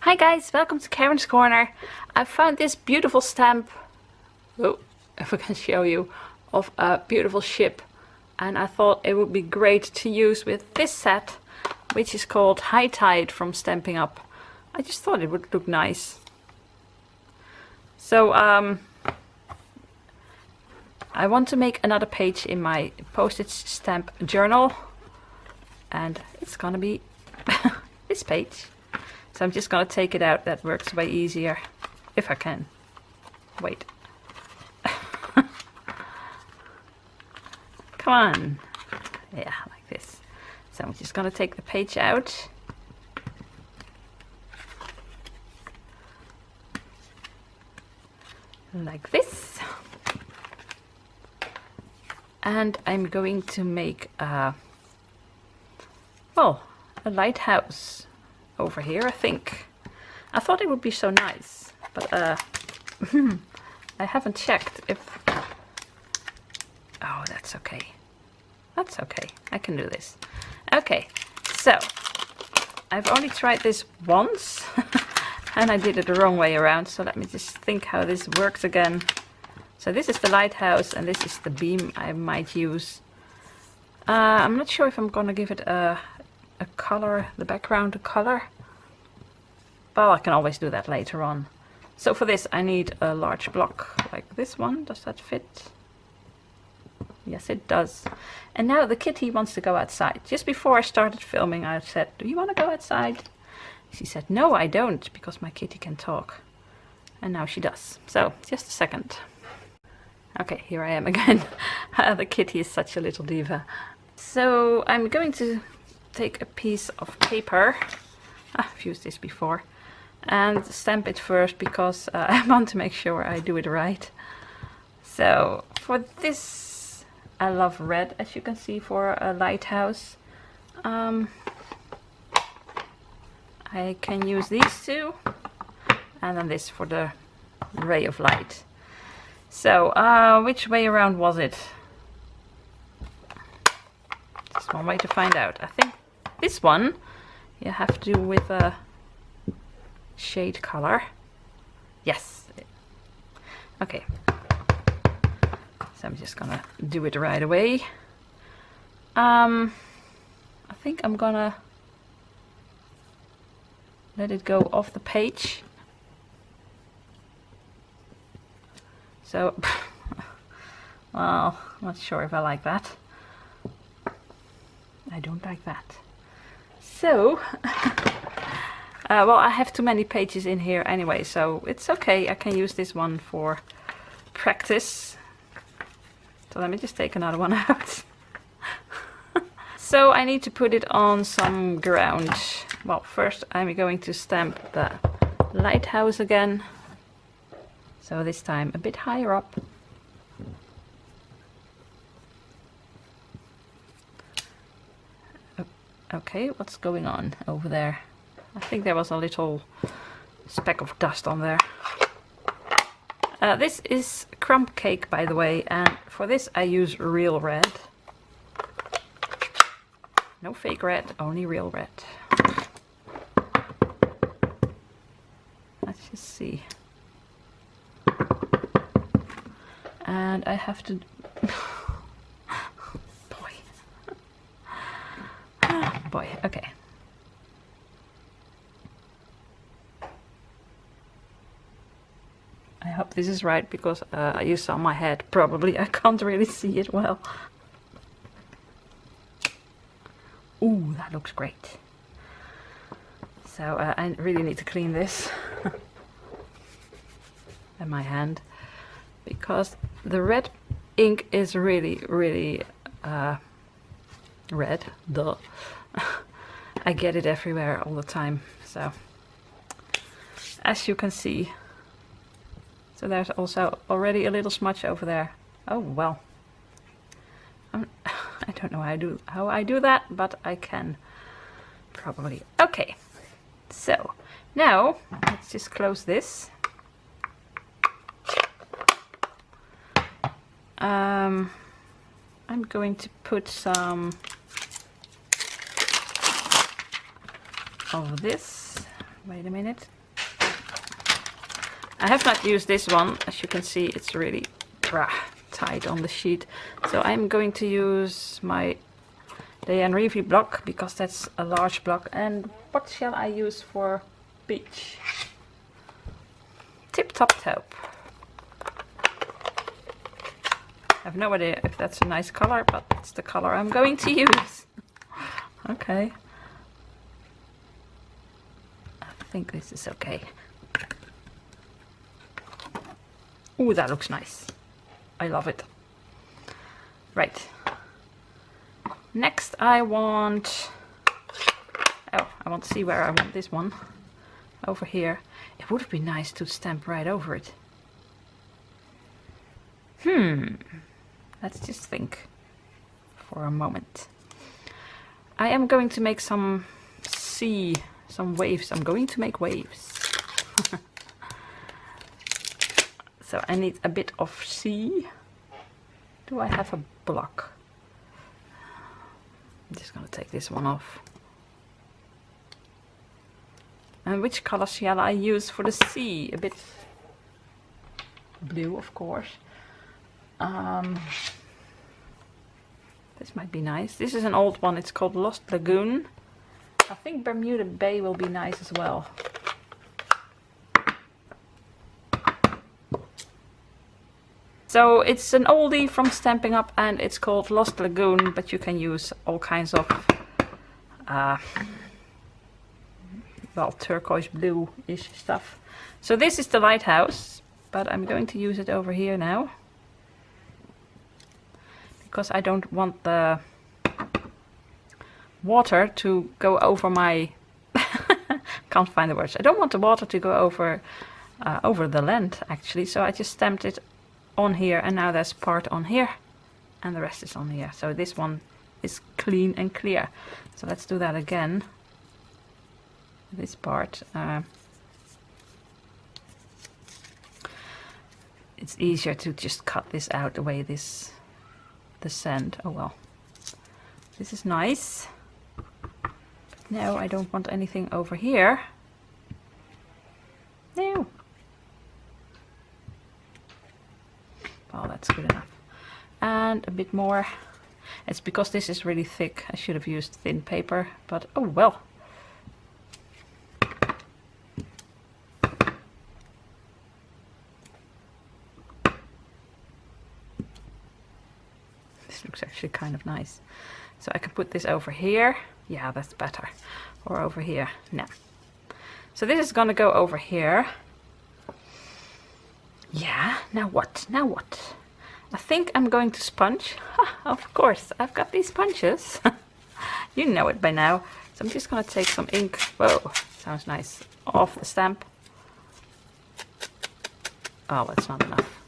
Hi guys, welcome to Karen's Corner. I found this beautiful stamp, oh, if I can show you, of a beautiful ship. And I thought it would be great to use with this set, which is called High Tide from Stampin' Up. I just thought it would look nice. So I want to make another page in my postage stamp journal. And it's gonna be this page. So I'm just gonna take it out. That works way easier, if I can. Wait. Come on. Yeah, like this. So I'm just gonna take the page out. Like this. And I'm going to make a lighthouse over here, I think. I thought it would be so nice, but I haven't checked if... Oh, that's okay. That's okay. I can do this. Okay, so I've only tried this once and I did it the wrong way around, so let me just think how this works again. So this is the lighthouse and this is the beam I might use. I'm not sure if I'm gonna give it a color, the background a color. Well, I can always do that later on. So for this I need a large block like this one. Does that fit? Yes, it does. And now the kitty wants to go outside. Just before I started filming I said, do you want to go outside? She said, no, I don't, because my kitty can talk. And now she does. So just a second. Okay, here I am again. The kitty is such a little diva. So I'm going to take a piece of paper. I've used this before. And stamp it first because I want to make sure I do it right. So for this, I love red, as you can see, for a lighthouse. I can use these two, and then this for the ray of light. So which way around was it? Just one way to find out. I think this one you have to do with a shade color. Yes. Okay. So I'm just gonna do it right away. I think I'm gonna let it go off the page. So, well, I'm not sure if I like that. I don't like that. So, well, I have too many pages in here anyway, so it's okay. I can use this one for practice. So let me just take another one out. So I need to put it on some ground. Well, first I'm going to stamp the lighthouse again. So this time a bit higher up. Okay, what's going on over there? I think there was a little speck of dust on there. This is crumb cake, by the way, and for this I use real red. No fake red, only real red. Let's just see. And I have to... Boy, okay. I hope this is right because I use it on my head. Probably I can't really see it well. Ooh, that looks great. So I really need to clean this in my hand because the red ink is really red. Duh. I get it everywhere all the time. So as you can see. So there's also already a little smudge over there. Oh well. I don't know how I do that, but I can probably. Okay. So now let's just close this. I'm going to put some of this Wait a minute. I have not used this one. As you can see, it's really tight on the sheet. So I'm going to use my Yaay and Reevy block because that's a large block. And what shall I use for beach? Tip Top Taupe. I have no idea if that's a nice color, but it's the color I'm going to use. Okay. I think this is okay. Ooh, that looks nice. I love it. Right. Next I want... Oh, I want to see where I want this one. Over here. It would be nice to stamp right over it. Let's just think for a moment. I am going to make some waves. I'm going to make waves. So I need a bit of sea. Do I have a block? I'm just going to take this one off. And which color shall I use for the sea? A bit blue, of course. This might be nice. This is an old one. It's called Lost Lagoon. I think Bermuda Bay will be nice as well. So it's an oldie from Stampin' Up and it's called Lost Lagoon, but you can use all kinds of well, turquoise blue-ish stuff. So this is the lighthouse, but I'm going to use it over here now. Because I don't want the water to go over my... can't find the words. I don't want the water to go over the land, actually. So I just stamped it on here, and now there's part on here, and the rest is on here. So this one is clean and clear. So let's do that again. This part. It's easier to just cut this out the way the sand. Oh well. This is nice. But no, I don't want anything over here. No. Well, that's good enough. And a bit more. It's because this is really thick. I should have used thin paper, but oh well. This looks actually kind of nice. So I can put this over here. Yeah, that's better. Or over here. No. So this is gonna go over here. Yeah, now what? Now what? I think I'm going to sponge. Of course, I've got these sponges. You know it by now. So I'm just going to take some ink. Whoa, sounds nice. Off the stamp. Oh, that's not enough.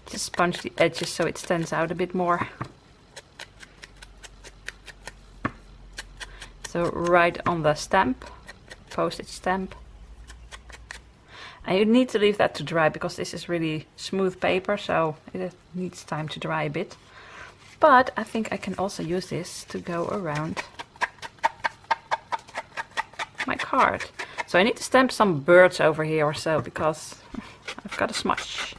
Just sponge the edges so it stands out a bit more. So right on the stamp, postage stamp. And you need to leave that to dry because this is really smooth paper, so it needs time to dry a bit. But I think I can also use this to go around my card. So I need to stamp some birds over here or so because I've got a smudge.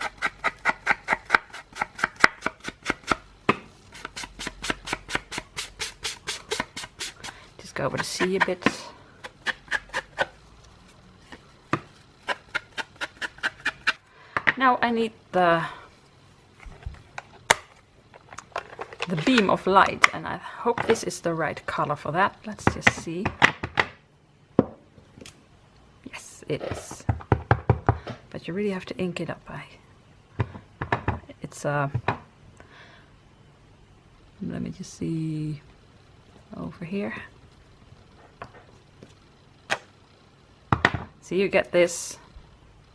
Just go over the sea a bit. Now I need the beam of light, and I hope this is the right color for that. Let's just see. Yes, it is. But you really have to ink it up. It's let me just see over here. So you get this.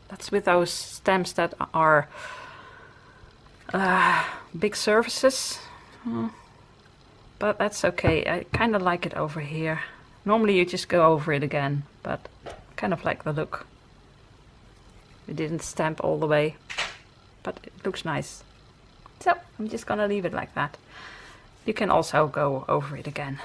That's with those stamps that are big surfaces. But that's okay. I kind of like it over here. Normally you just go over it again, but kind of like the look. It didn't stamp all the way, but it looks nice. So I'm just gonna leave it like that. You can also go over it again.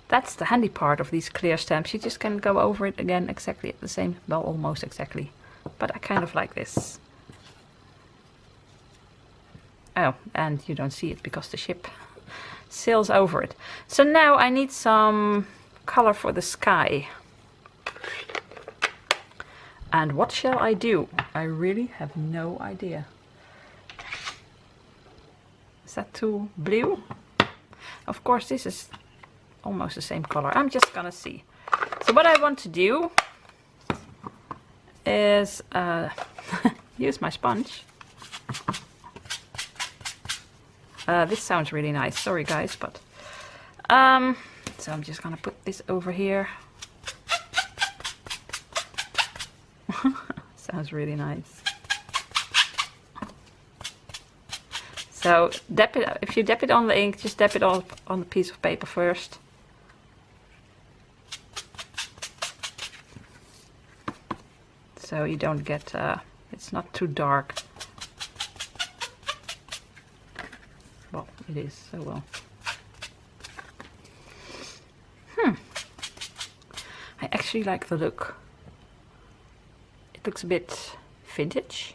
That's the handy part of these clear stamps. You just can go over it again exactly at the same, well, almost exactly. But I kind of like this. Oh, and you don't see it because the ship sails over it. So now I need some color for the sky. And what shall I do? I really have no idea. Is that too blue? Of course, this is almost the same color. I'm just gonna see. So what I want to do is use my sponge. This sounds really nice. Sorry guys, but so I'm just gonna put this over here. Sounds really nice. So dab it, if you dab it on the ink, just dab it on the piece of paper first. So you don't get, it's not too dark. Well, it is, so well. I actually like the look. It looks a bit vintage.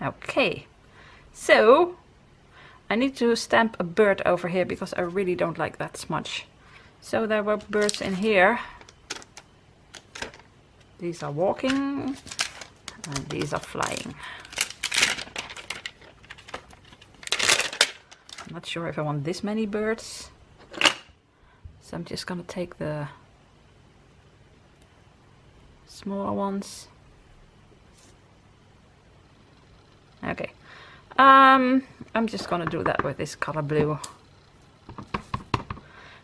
Okay, so I need to stamp a bird over here because I really don't like that smudge. So there were birds in here. These are walking and these are flying. I'm not sure if I want this many birds. So I'm just gonna take the smaller ones. Okay. I'm just gonna do that with this color blue.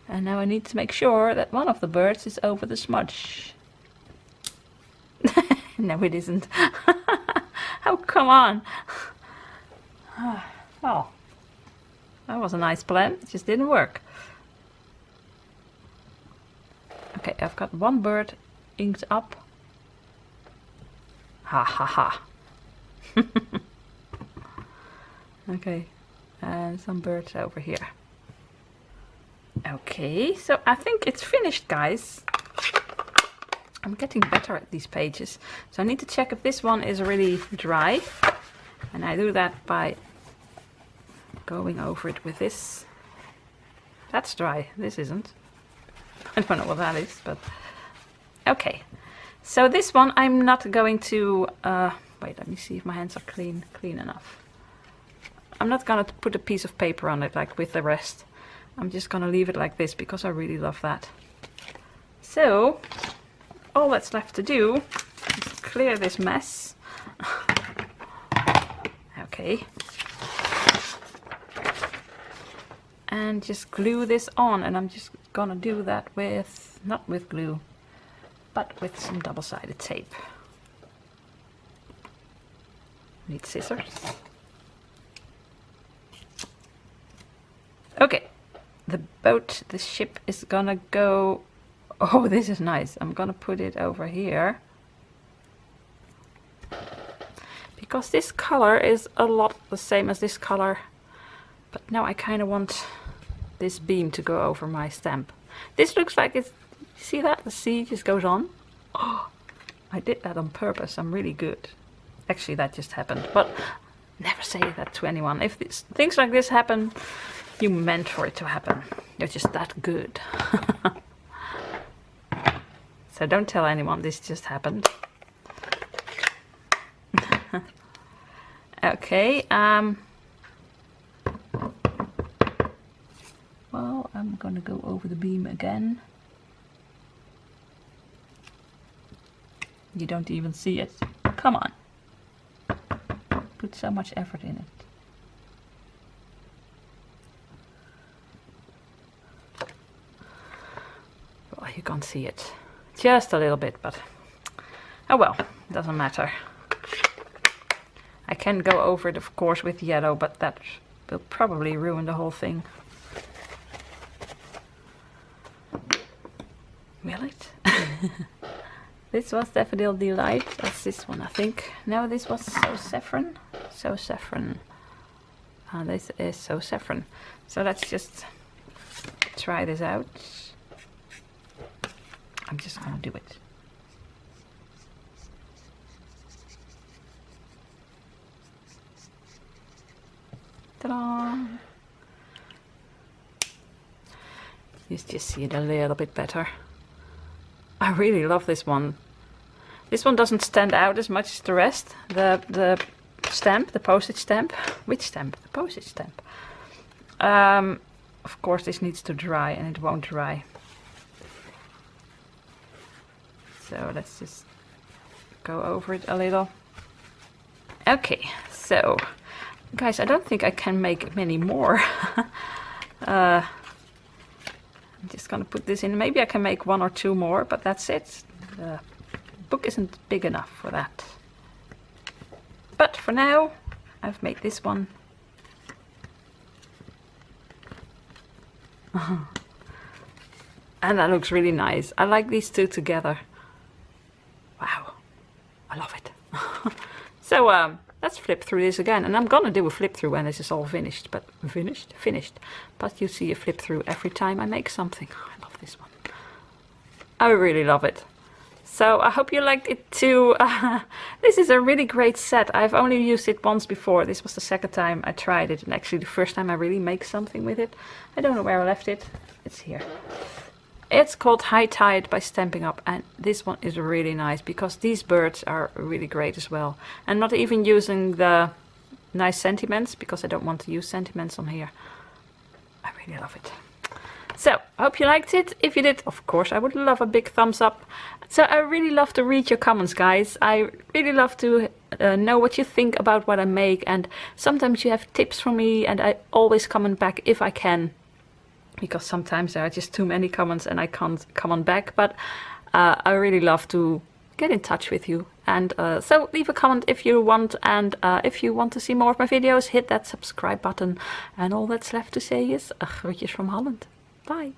And now I need to make sure that one of the birds is over the smudge. No, it isn't. Oh, come on. Well, that was a nice plan. It just didn't work. Okay, I've got one bird inked up. Ha ha ha. Okay, and some birds over here. Okay, so I think it's finished, guys. I'm getting better at these pages. So I need to check if this one is really dry. And I do that by going over it with this. That's dry, this isn't. I don't know what that is, but okay. So this one I'm not going to, wait, let me see if my hands are clean enough. I'm not gonna put a piece of paper on it like with the rest. I'm just gonna leave it like this because I really love that. So all that's left to do is clear this mess. Okay. And just glue this on, and I'm just gonna do that with, not with glue, but with some double-sided tape. Need scissors. Okay, the boat, the ship is gonna go, oh, this is nice. I'm gonna put it over here. Because this color is a lot the same as this color. But now I kind of want this beam to go over my stamp. This looks like it's, see that? The sea just goes on. Oh, I did that on purpose. I'm really good. Actually, that just happened. But never say that to anyone. If things like this happen, you meant for it to happen. You're just that good. So don't tell anyone this just happened. Okay, well, I'm gonna go over the beam again. You don't even see it. Come on. Put so much effort in it. Well, you can't see it. Just a little bit, but oh well, doesn't matter. I can go over it, of course, with yellow, but that will probably ruin the whole thing. Will it? This was Daffodil Delight. That's this one, I think. No, this was So Saffron. So Saffron. This is So Saffron. So let's just try this out. I'm just gonna do it. Ta-da! You just see it a little bit better. I really love this one. This one doesn't stand out as much as the rest. The stamp, the postage stamp. Which stamp? The postage stamp. Of course this needs to dry, and it won't dry. So let's just go over it a little. Okay, so guys, I don't think I can make many more. I'm just gonna put this in. Maybe I can make 1 or 2 more, but that's it. The book isn't big enough for that. But for now, I've made this one. And that looks really nice. I like these two together. Wow, I love it. So let's flip through this again, and I'm gonna do a flip through when this is all finished. But finished. But you see a flip through every time I make something. I love this one. I really love it. So I hope you liked it too. This is a really great set. I've only used it once before. This was the second time I tried it, and actually the first time I really make something with it. I don't know where I left it. It's here. It's called High Tide by Stampin' Up, and this one is really nice because these birds are really great as well. And not even using the nice sentiments, because I don't want to use sentiments on here. I really love it. So, I hope you liked it. If you did, of course, I would love a big thumbs up. So I really love to read your comments, guys. I really love to know what you think about what I make, and sometimes you have tips for me, and I always comment back if I can. Because sometimes there are just too many comments and I can't comment back, but I really love to get in touch with you. And so leave a comment if you want, and if you want to see more of my videos, hit that subscribe button. And all that's left to say is groetjes from Holland. Bye!